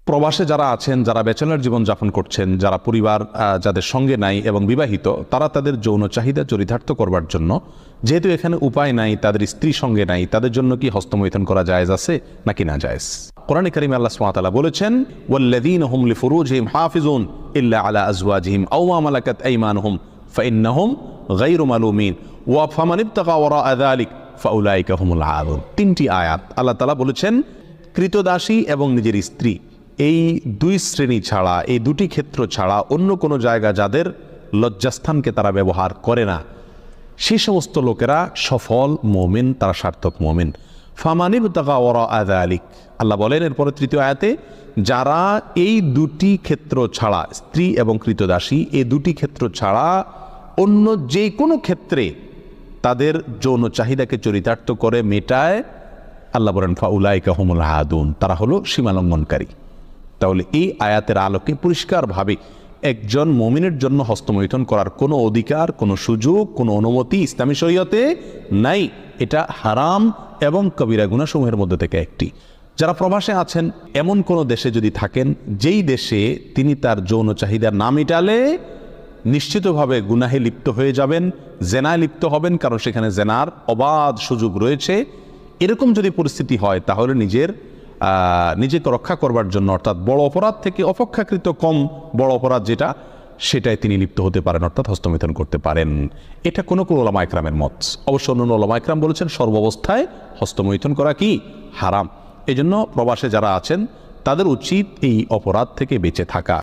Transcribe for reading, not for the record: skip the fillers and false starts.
প্রবাসে যারা আছেন, যারা ব্যাচেলর জীবন যাপন করছেন, যারা পরিবার যাদের সঙ্গে নাই এবং বিবাহিত, তারা তাদের যৌন চাহিদা চরিতার্থ করবার জন্য, যেহেতু এখানে উপায় নাই, তাদের স্ত্রী সঙ্গে নাই, তাদের জন্য কি হস্তমৈথুন করা জায়েজ আছে নাকি না জায়েজ? কোরআনে কারিমে আল্লাহ সুবহানাহু ওয়া তাআলা বলেছেন, ওয়াল্লাযীনা হুম লিফুরুজিহিম হাফিজুন ইল্লা আলা আজওয়াজিহিম আও মা মালাকাত আইমানুহুম ফাইন্নাহুম গায়রু মালুমিন ওয়া ফামান ইবতাগা ওয়ারাআ যালিক ফাউলাইকা হুমুল আদুন। তিনটি আয়াত আল্লাহ তাআলা বলেছেন, কৃতদাসী এবং নিজের স্ত্রী, এই দুই শ্রেণী ছাড়া, এই দুটি ক্ষেত্র ছাড়া অন্য কোনো জায়গা যাদের লজ্জাস্থানকে তারা ব্যবহার করে না, সেই সমস্ত লোকেরা সফল মুমিন, তারা সার্থক মুমিন। ফামানিব তাকা ওরা আযালিক, আল্লাহ বলেন এরপরে তৃতীয় আয়াতে, যারা এই দুটি ক্ষেত্র ছাড়া, স্ত্রী এবং কৃতদাসী, এই দুটি ক্ষেত্র ছাড়া অন্য যে কোনো ক্ষেত্রে তাদের যৌন চাহিদাকে চরিতার্থ করে মেটায়, আল্লাহ বলেন ফাউলাইকা হুমুল আদুন, তারা হলো সীমালঙ্ঘনকারী। তাহলে এই আয়াতের আলোকে পরিষ্কারভাবে একজন মুমিনের জন্য হস্তমৈথুন করার কোনো অধিকার, কোনো সুযোগ, কোনো অনুমতি ইসলামী শরীয়তে নাই। এটা হারাম এবং কবিরা গুনাহসমূহের মধ্যে থেকে একটি। যারা প্রবাসে আছেন, এমন কোনো দেশে যদি থাকেন যেই দেশে তিনি তার যৌন চাহিদা না মেটালে নিশ্চিতভাবে গুনাহে লিপ্ত হয়ে যাবেন, জেনায় লিপ্ত হবেন, কারণ সেখানে জেনার অবাধ সুযোগ রয়েছে, এরকম যদি পরিস্থিতি হয়, তাহলে নিজেকে রক্ষা করবার জন্য, অর্থাৎ বড় অপরাধ থেকে অপেক্ষাকৃত কম বড় অপরাধ যেটা, সেটাই তিনি লিপ্ত হতে পারেন, অর্থাৎ হস্তমৈথুন করতে পারেন। এটা কোনো ওলামা ইকরামের মত। অবশ্য অন্য ওলামা ইকরাম বলেছেন সর্বাবস্থায় হস্তমৈথুন করা কি হারাম। এই জন্য প্রবাসে যারা আছেন তাদের উচিত এই অপরাধ থেকে বেঁচে থাকা।